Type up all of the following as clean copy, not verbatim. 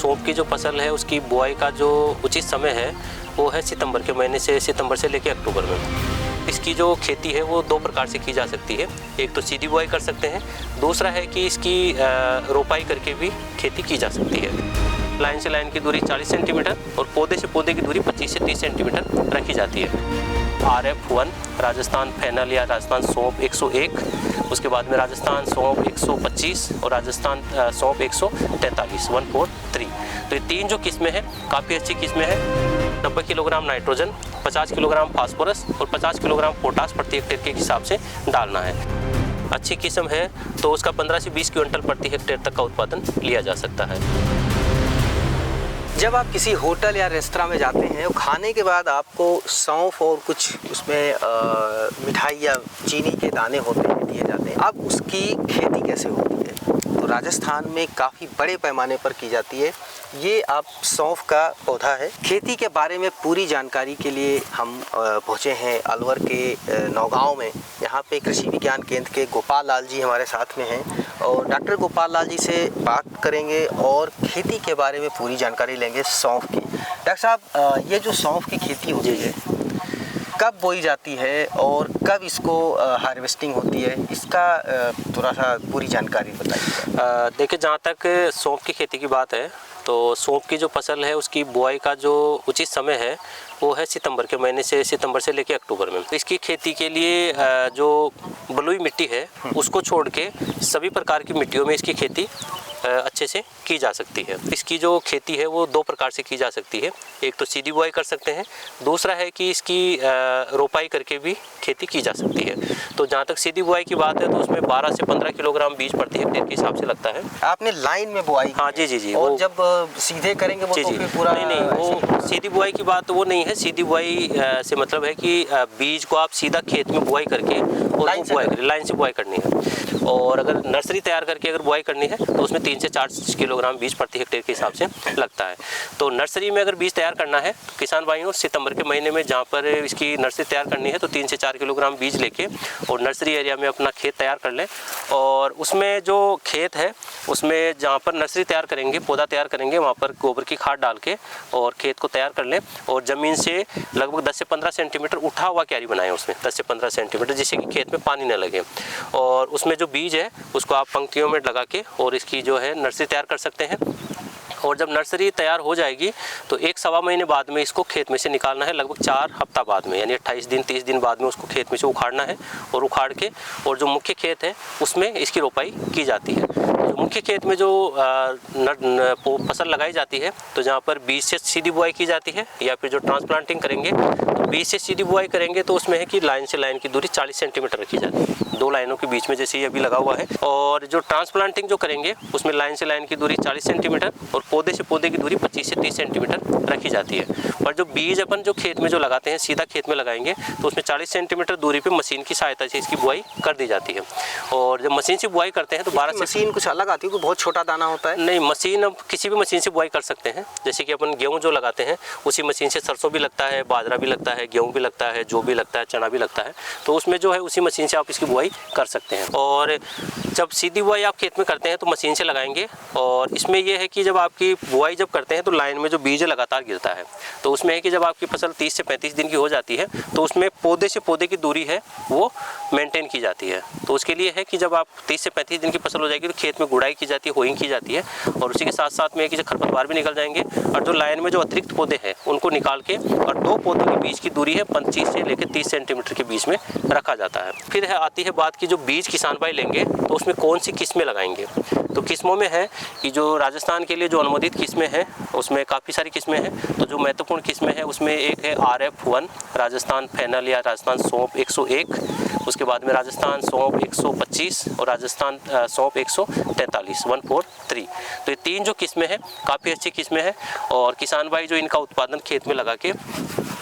सौंफ की जो फसल है उसकी बुआई का जो उचित समय है वो है सितंबर के महीने से, सितंबर से लेकर अक्टूबर में। इसकी जो खेती है वो दो प्रकार से की जा सकती है। एक तो सीधी बुआई कर सकते हैं, दूसरा है कि इसकी रोपाई करके भी खेती की जा सकती है। लाइन से लाइन की दूरी 40 सेंटीमीटर और पौधे से पौधे की दूरी 25 से 30 सेंटीमीटर रखी जाती है। RF1 राजस्थान फैनल या राजस्थान सौंफ 101, उसके बाद में राजस्थान सौंफ 125 और राजस्थान सौंफ 143 143। तो ये तीन जो किस्में हैं काफ़ी अच्छी किस्में हैं। 90 किलोग्राम नाइट्रोजन, 50 किलोग्राम फास्फोरस और 50 किलोग्राम पोटास प्रति हेक्टेयर के हिसाब से डालना है। अच्छी किस्म है तो उसका 15 से 20 क्विंटल प्रति हेक्टेयर तक का उत्पादन लिया जा सकता है। जब आप किसी होटल या रेस्तरां में जाते हैं, खाने के बाद आपको सौंफ और कुछ उसमें मिठाई या चीनी के दाने होते हैं, दिए जाते हैं। अब उसकी खेती कैसे होती है? तो राजस्थान में काफ़ी बड़े पैमाने पर की जाती है। ये आप सौंफ का पौधा है। खेती के बारे में पूरी जानकारी के लिए हम पहुँचे हैं अलवर के नौगांव में। यहाँ पे कृषि विज्ञान केंद्र के गोपाल लाल जी हमारे साथ में हैं और डॉक्टर गोपाल लाल जी से बात करेंगे और खेती के बारे में पूरी जानकारी लेंगे सौंफ की। डॉक्टर साहब, ये जो सौंफ की खेती होती है कब बोई जाती है और कब इसको हार्वेस्टिंग होती है, इसका थोड़ा सा पूरी जानकारी बताइए। देखिए, जहाँ तक सौंफ की खेती की बात है तो सौंफ की जो फसल है उसकी बुआई का जो उचित समय है वो है सितंबर के महीने से, सितंबर से लेकर अक्टूबर में। इसकी खेती के लिए जो बलुई मिट्टी है उसको छोड़ के सभी प्रकार की मिट्टियों में इसकी खेती अच्छे से की जा सकती है। इसकी जो खेती है वो दो प्रकार से की जा सकती है। एक तो सीधी बुआई कर सकते हैं, दूसरा है कि इसकी रोपाई करके भी खेती की जा सकती है। तो जहाँ तक सीधी बुआई की बात है तो उसमें 12 से 15 किलोग्राम बीज प्रति हेक्टेयर के हिसाब से लगता है। आपने लाइन में बुआई? हाँ जी। और जब सीधे करेंगे वो तो फिर पूरा नहीं, वो सीधी बुआई की बात वो नहीं है। सीधी बुआई से मतलब है कि बीज को आप सीधा खेत में बुआई करके और लाइन से बुआई करनी है। और अगर नर्सरी तैयार करके अगर बुआई करनी है तो उसमें 3 से 4 किलोग्राम बीज प्रति हेक्टेयर के हिसाब से लगता है। तो नर्सरी में अगर बीज तैयार करना है तो किसान भाइयों सितंबर के महीने में जहाँ पर इसकी नर्सरी तैयार करनी है तो 3 से 4 किलोग्राम बीज लेके और नर्सरी एरिया में अपना खेत तैयार कर लें। और उसमें जो खेत है उसमें जहाँ पर नर्सरी तैयार करेंगे, पौधा तैयार करेंगे, वहाँ पर गोबर की खाद डाल के और खेत को तैयार कर लें और ज़मीन से लगभग 10 से 15 सेंटीमीटर उठा हुआ क्यारी बनाएं उसमें, 10 से 15 सेंटीमीटर, जिससे कि खेत में पानी न लगे। और उसमें जो बीज है उसको आप पंक्तियों में लगा के और इसकी जो है नर्सरी तैयार कर सकते हैं। और जब नर्सरी तैयार हो जाएगी तो 1-1.25 महीने बाद में इसको खेत में से निकालना है, लगभग 4 हफ्ता बाद में, यानी 28 दिन 30 दिन बाद में उसको खेत में से उखाड़ना है और उखाड़ के और जो मुख्य खेत है उसमें इसकी रोपाई की जाती है। तो मुख्य खेत में जो फसल लगाई जाती है तो जहाँ पर बीज से सीधी बुआई की जाती है या फिर जो ट्रांसप्लांटिंग करेंगे तो बीज से सीधी बुआई करेंगे तो उसमें है कि लाइन से लाइन की दूरी 40 सेंटीमीटर रखी जाती है, 2 लाइनों के बीच में, जैसे ये अभी लगा हुआ है। और जो ट्रांसप्लांटिंग जो करेंगे उसमें लाइन से लाइन की दूरी 40 सेंटीमीटर और पौधे से पौधे की दूरी 25 से 30 सेंटीमीटर रखी जाती है। और जो बीज अपन जो खेत में जो लगाते हैं सीधा खेत में लगाएंगे तो उसमें 40 सेंटीमीटर दूरी पे मशीन की सहायता से इसकी बुआई कर दी जाती है। और जब मशीन से बुआई करते हैं तो 12 से मशीन कुछ अलग आती है, बहुत छोटा दाना होता है? नहीं, मशीन अब किसी भी मशीन से बुआई कर सकते हैं। जैसे कि अपन गेहूँ जो लगाते हैं उसी मशीन से सरसों भी लगता है, बाजरा भी लगता है, गेहूँ भी लगता है, जौ भी लगता है, चना भी लगता है। तो उसमें जो है उसी मशीन से आप इसकी बुआई कर सकते हैं। और जब सीधी बुआई आप खेत में करते हैं तो मशीन से लगाएंगे। और इसमें यह है कि जब आपकी बुआई जब करते हैं तो लाइन में जो बीज लगातार गिरता है, तो उसमें है कि जब आपकी फसल 30 से 35 दिन की हो जाती है तो उसमें पौधे से पौधे की दूरी है वो मेंटेन की जाती है। तो उसके लिए है कि जब आप 30 से 35 दिन की फसल हो जाएगी तो खेत में गुड़ाई की जाती है, होइंग की जाती है। और उसी के साथ साथ में है कि जो खरपतवार भी निकल जाएंगे और जो लाइन में जो अतिरिक्त पौधे हैं उनको निकाल के और 2 पौधों के बीच की दूरी है 25 से लेकर 30 सेंटीमीटर के बीच में रखा जाता है। फिर आती है बात की जो बीज किसान भाई लेंगे तो उसमें कौन सी किस्में लगाएंगे। तो किस्मों में है कि जो राजस्थान के लिए जो अनुमोदित किस्में हैं उसमें काफ़ी सारी किस्में हैं। तो जो महत्वपूर्ण किस्में हैं उसमें एक है RF1 राजस्थान फैनल या राजस्थान सौंफ 101, उसके बाद में राजस्थान सौंफ 125 और राजस्थान सौंफ 143 143। तो ये 3 जो किस्में हैं काफ़ी अच्छी किस्में हैं और किसान भाई जो इनका उत्पादन खेत में लगा के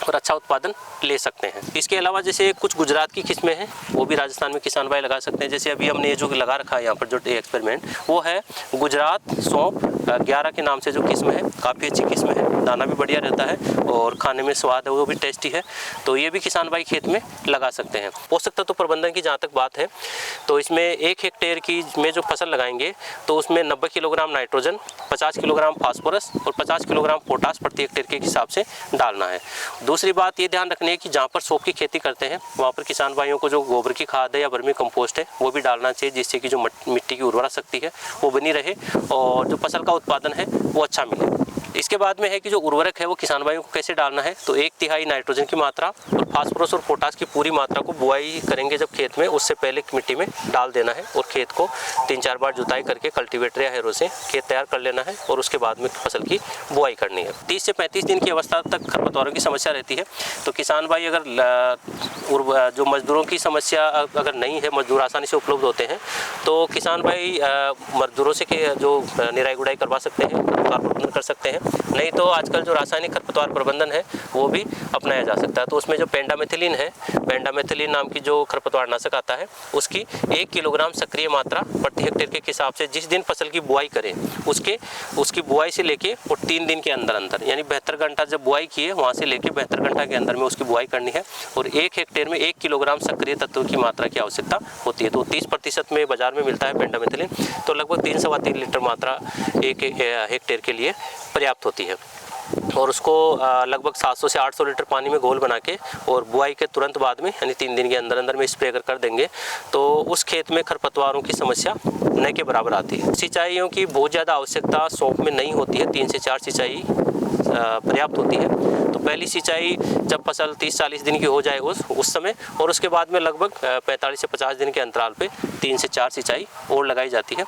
और अच्छा उत्पादन ले सकते हैं। इसके अलावा जैसे कुछ गुजरात की किस्में हैं, वो भी राजस्थान में किसान भाई लगा सकते हैं। जैसे अभी हमने ये जो लगा रखा है यहाँ पर जो एक्सपेरिमेंट, वो है गुजरात सौंफ 11 के नाम से जो किस्म है, काफ़ी अच्छी किस्म है, दाना भी बढ़िया रहता है और खाने में स्वाद है वो भी टेस्टी है। तो ये भी किसान भाई खेत में लगा सकते हैं। पोषक तत्व प्रबंधन की जहाँ तक बात है, तो इसमें 1 हेक्टेयर की में जो फसल लगाएंगे तो उसमें 90 किलोग्राम नाइट्रोजन, 50 किलोग्राम फास्फोरस और 50 किलोग्राम पोटास प्रति हेक्टेयर के हिसाब से डालना है। दूसरी बात ये ध्यान रखनी है कि जहाँ पर सौंफ की खेती करते हैं वहाँ पर किसान भाइयों को जो गोबर की खाद है या वर्मी कंपोस्ट है वो भी डालना चाहिए, जिससे कि जो मिट्टी की उर्वरा शक्ति है वो बनी रहे और जो फसल का उत्पादन है वो अच्छा मिले। इसके बाद में है कि जो उर्वरक है वो किसान भाइयों को कैसे डालना है, तो 1/3 नाइट्रोजन की मात्रा और फास्फोरस और पोटास की पूरी मात्रा को बुआई करेंगे जब खेत में, उससे पहले मिट्टी में डाल देना है और खेत को 3-4 बार जुताई करके कल्टीवेटर या हैरो से खेत तैयार कर लेना है और उसके बाद में फसल की बुआई करनी है। 30 से 35 दिन की अवस्था तक खरपतवारों की समस्या रहती है, तो किसान भाई अगर जो मजदूरों की समस्या अगर नहीं है, मजदूर आसानी से उपलब्ध होते हैं, तो किसान भाई मजदूरों से जो निराई गुड़ाई करवा सकते हैं, खरपतवार प्रबंधन कर सकते हैं। नहीं तो आजकल जो रासायनिक खरपतवार प्रबंधन है वो भी अपनाया जा सकता है। तो उसमें जो पेंडामेथिलीन है, पेंडामेथिलीन नाम की जो खरपतवार नाशक आता है, उसकी 1 किलोग्राम सक्रिय मात्रा प्रति हेक्टेयर के हिसाब से जिस दिन फसल की बुआई करें उसकी बुआई से लेके और 3 दिन के अंदर अंदर, यानी 72 घंटा जब बुआई किए वहाँ से लेके 72 घंटा के अंदर में उसकी बुआई करनी है और 1 हेक्टेयर में 1 किलोग्राम सक्रिय तत्व की मात्रा की आवश्यकता होती है। तो 30% में बाजार में मिलता है पेंडामेथिलीन, तो लगभग 3 सवा 3 लीटर मात्रा 1 हेक्टेयर के लिए पर्याप्त होती है और उसको लगभग 700 से 800 लीटर पानी में घोल बना के और बुआई के तुरंत बाद में यानी 3 दिन के अंदर अंदर में स्प्रे कर देंगे तो उस खेत में खरपतवारों की समस्या न के बराबर आती है। सिंचाइयों की बहुत ज़्यादा आवश्यकता सौंफ में नहीं होती है, 3 से 4 सिंचाई पर्याप्त होती है। तो पहली सिंचाई जब फसल 30-40 दिन की हो जाए उस समय, और उसके बाद में लगभग 45 से 50 दिन के अंतराल पे 3 से 4 सिंचाई और लगाई जाती है।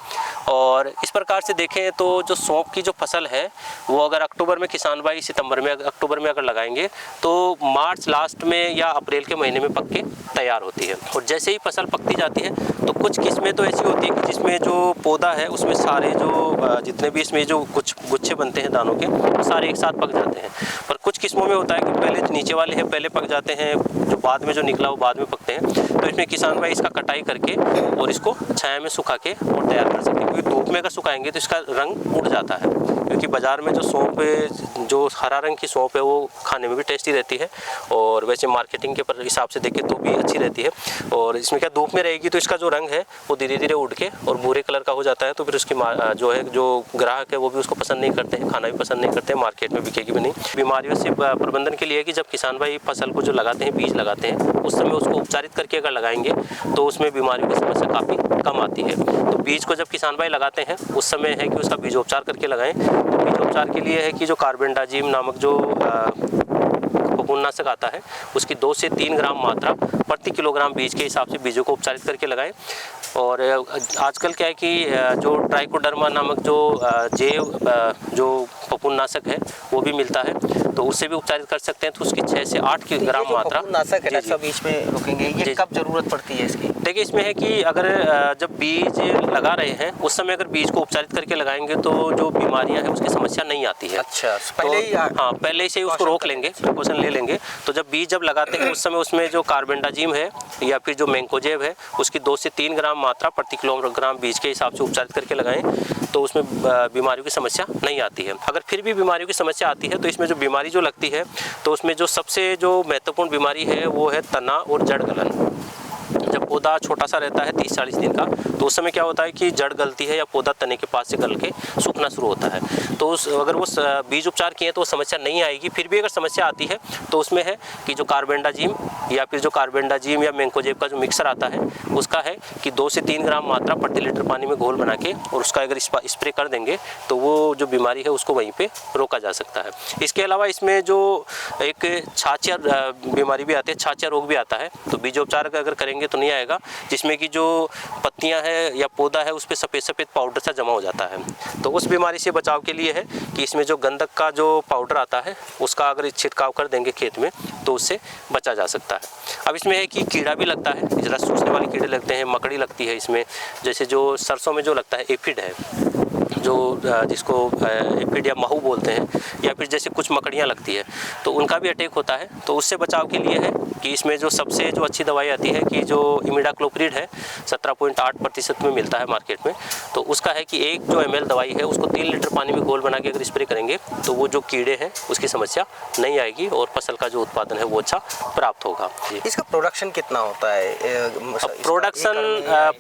और इस प्रकार से देखें तो जो सौंफ की जो फसल है वो अगर अक्टूबर में किसान भाई अक्टूबर में अगर लगाएंगे तो मार्च लास्ट में या अप्रैल के महीने में पक के तैयार होती है। और जैसे ही फसल पकती जाती है तो कुछ किस्में तो ऐसी होती है कि जिसमें जो पौधा है उसमें सारे जो जितने भी इसमें जो कुछ गुच्छे बनते हैं दानों के, सारे एक साथ पक जाते हैं। पर कुछ किस्मों में होता है कि पहले जो नीचे वाले हैं पहले पक जाते हैं, जो बाद में जो निकला वो बाद में पकते हैं। तो इसमें किसान भाई इसका कटाई करके और इसको छाया में सुखा के और तैयार कर सकते हैं, क्योंकि धूप में अगर सुखाएंगे तो इसका रंग उड़ जाता है। क्योंकि बाज़ार में जो सौंफ जो हरा रंग की सौंफ है वो खाने में भी टेस्टी रहती है और वैसे मार्केटिंग के हिसाब से देखें तो भी अच्छी रहती है। और इसमें क्या धूप में रहेगी तो इसका जो रंग है वो धीरे धीरे उड़ के और भूरे कलर का हो जाता है। तो फिर उसकी जो ग्राहक है वो भी उसको पसंद नहीं करते हैं, खाना भी पसंद नहीं करते हैं, मार्केट में बिकेगी भी नहीं। बीमारियों से प्रबंधन के लिए कि जब किसान भाई फसल को जो लगाते हैं, बीज लगाते हैं, उस समय उसको उपचारित करके अगर लगाएंगे तो उसमें बीमारियों की समस्या काफ़ी कम आती है। तो बीज को जब किसान भाई लगाते हैं उस समय है कि उसका बीजोपचार करके लगाएं। तो बीजोपचार के लिए है कि जो कार्बेंडाजिम नामक जो फफूंदनाशक आता है उसकी 2 से 3 ग्राम मात्रा प्रति किलोग्राम बीज के हिसाब से बीजों को उपचारित करके लगाएं। और आजकल क्या है कि जो ट्राइकोडर्मा नामक जो फफूंदनाशक है वो भी मिलता है, तो उससे भी उपचारित कर सकते हैं। तो उसकी 6 से 8 ग्राम मात्रा। फफूंदनाशक है, सब बीच में रुकेंगे, ये कब जरूरत पड़ती है इसकी? देखिए इसमें है कि अगर जब बीज लगा रहे हैं उस समय अगर बीज को उपचारित करके लगाएंगे तो जो बीमारियां हैं उसकी समस्या नहीं आती है। अच्छा, पहले से ही उसको रोक लेंगे, प्रिकॉशन ले लेंगे। तो जब बीज जब लगाते हैं उस समय उसमें जो कार्बेंडाजिम है या फिर जो मैंकोजेब है उसकी 2 से 3 ग्राम मात्रा प्रति किलोग्राम बीज के हिसाब से उपचारित करके लगाएं तो उसमें बीमारियों की समस्या नहीं आती है। अगर फिर भी बीमारियों की समस्या आती है तो इसमें जो बीमारी जो लगती है तो उसमें जो सबसे जो महत्वपूर्ण बीमारी है वो है तना और जड़ गलन। जब पौधा छोटा सा रहता है 30-40 दिन का तो उस समय क्या होता है कि जड़ गलती है या पौधा तने के पास से गल के सूखना शुरू होता है। तो अगर वो बीज उपचार किए तो वो समस्या नहीं आएगी। फिर भी अगर समस्या आती है तो उसमें है कि जो कार्बेंडाजिम या मैंकोजेब का जो मिक्सर आता है उसका है कि 2 से 3 ग्राम मात्रा प्रति लीटर पानी में घोल बना के और उसका अगर स्प्रे कर देंगे तो वो जो बीमारी है उसको वहीं पे रोका जा सकता है। इसके अलावा इसमें जो एक छाछिया बीमारी भी आती है, छाछिया रोग भी आता है, तो बीजोपचार अगर करेंगे तो नहीं आएगा। जाएगा, जिसमें कि जो पत्तियां है या पौधा है उस पर सफ़ेद सफ़ेद पाउडर सा जमा हो जाता है। तो उस बीमारी से बचाव के लिए है कि इसमें जो गंधक का जो पाउडर आता है उसका अगर छिड़काव कर देंगे खेत में तो उससे बचा जा सकता है। अब इसमें है कि कीड़ा भी लगता है, रस चूसने वाले कीड़े लगते हैं, मकड़ी लगती है इसमें, जैसे जो सरसों में जो लगता है एफिड है, जो जिसको एफिड या महू बोलते हैं, या फिर जैसे कुछ मकड़ियाँ लगती है तो उनका भी अटैक होता है। तो उससे बचाव के लिए है कि इसमें जो सबसे जो अच्छी दवाई आती है कि जो इमिडाक्लोप्रिड है 17.8% में मिलता है मार्केट में, तो उसका है कि 1 जो ml दवाई है उसको 3 लीटर पानी में घोल बना के अगर स्प्रे करेंगे तो वो जो कीड़े हैं उसकी समस्या नहीं आएगी और फसल का जो उत्पादन है वो अच्छा प्राप्त होगा। इसका प्रोडक्शन कितना होता है?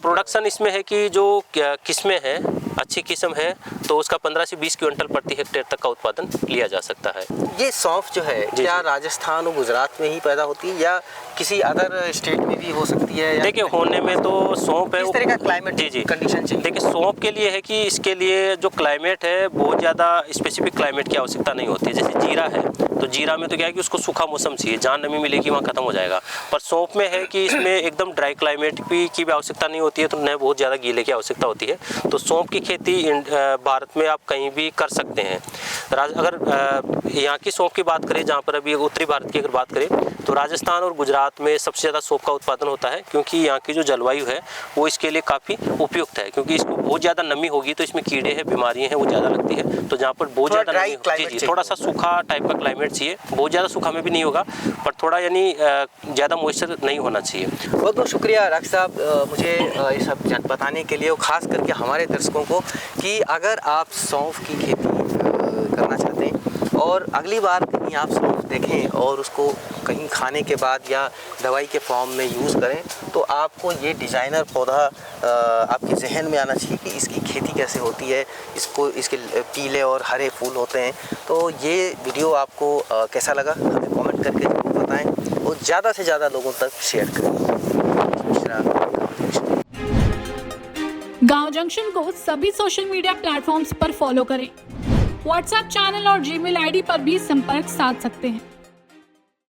प्रोडक्शन इसमें है कि जो किस्में हैं अच्छी किस्म है तो उसका 15 से 20 क्विंटल प्रति हेक्टेयर तक का उत्पादन लिया जा सकता है। ये सौंफ जो है क्या राजस्थान और गुजरात में ही पैदा होती है या किसी अदर स्टेट में भी हो सकती है? देखिए होने में तो सौंफ है, इस तरह का क्लाइमेट कंडीशन चाहिए। देखिए सौंफ के लिए है कि इसके लिए जो क्लाइमेट है बहुत ज़्यादा स्पेसिफिक क्लाइमेट की आवश्यकता नहीं होती है। जैसे जीरा है तो जीरा में तो क्या है कि उसको सूखा मौसम चाहिए, जहाँ नमी मिलेगी वहाँ खत्म हो जाएगा। पर सौंफ में है कि इसमें एकदम ड्राई क्लाइमेट की भी आवश्यकता नहीं होती है, तो न बहुत ज़्यादा गीले की आवश्यकता होती है। तो सौंफ की खेती भारत में आप कहीं भी कर सकते हैं। अगर यहाँ की सौंफ की बात करें, जहाँ पर अभी उत्तरी भारत की अगर बात करें तो राजस्थान और गुजरात में सबसे ज़्यादा सौंफ का उत्पादन होता है, क्योंकि यहाँ की जो जलवायु है वो इसके लिए काफ़ी उपयुक्त है। क्योंकि इसको बहुत ज़्यादा नमी होगी तो इसमें कीड़े हैं, बीमारियाँ हैं वो ज़्यादा लगती है। तो जहाँ पर बहुत ज़्यादा नमी, जी थोड़ा सा सूखा टाइप का क्लाइमेट चाहिए, बहुत ज़्यादा सूखा में भी नहीं होगा पर थोड़ा यानी ज़्यादा मॉइस्चर नहीं होना चाहिए। बहुत बहुत शुक्रिया राकेश साहब मुझे ये सब बताने के लिए, और ख़ास करके हमारे दर्शकों को कि अगर आप सौंफ की खेती करना चाहते हैं और अगली बार कहीं आप सौंफ देखें और उसको कहीं खाने के बाद या दवाई के फॉर्म में यूज़ करें तो आपको ये डिज़ाइनर पौधा आपके जहन में आना चाहिए कि इसकी खेती कैसे होती है, इसके पीले और हरे फूल होते हैं। तो ये वीडियो आपको कैसा लगा हमें कमेंट करके जरूर बताएं और ज़्यादा से ज़्यादा लोगों तक शेयर करें। गांव जंक्शन को सभी सोशल मीडिया प्लेटफॉर्म्स पर फॉलो करें। व्हाट्सएप चैनल और जीमेल आईडी पर भी संपर्क साध सकते हैं।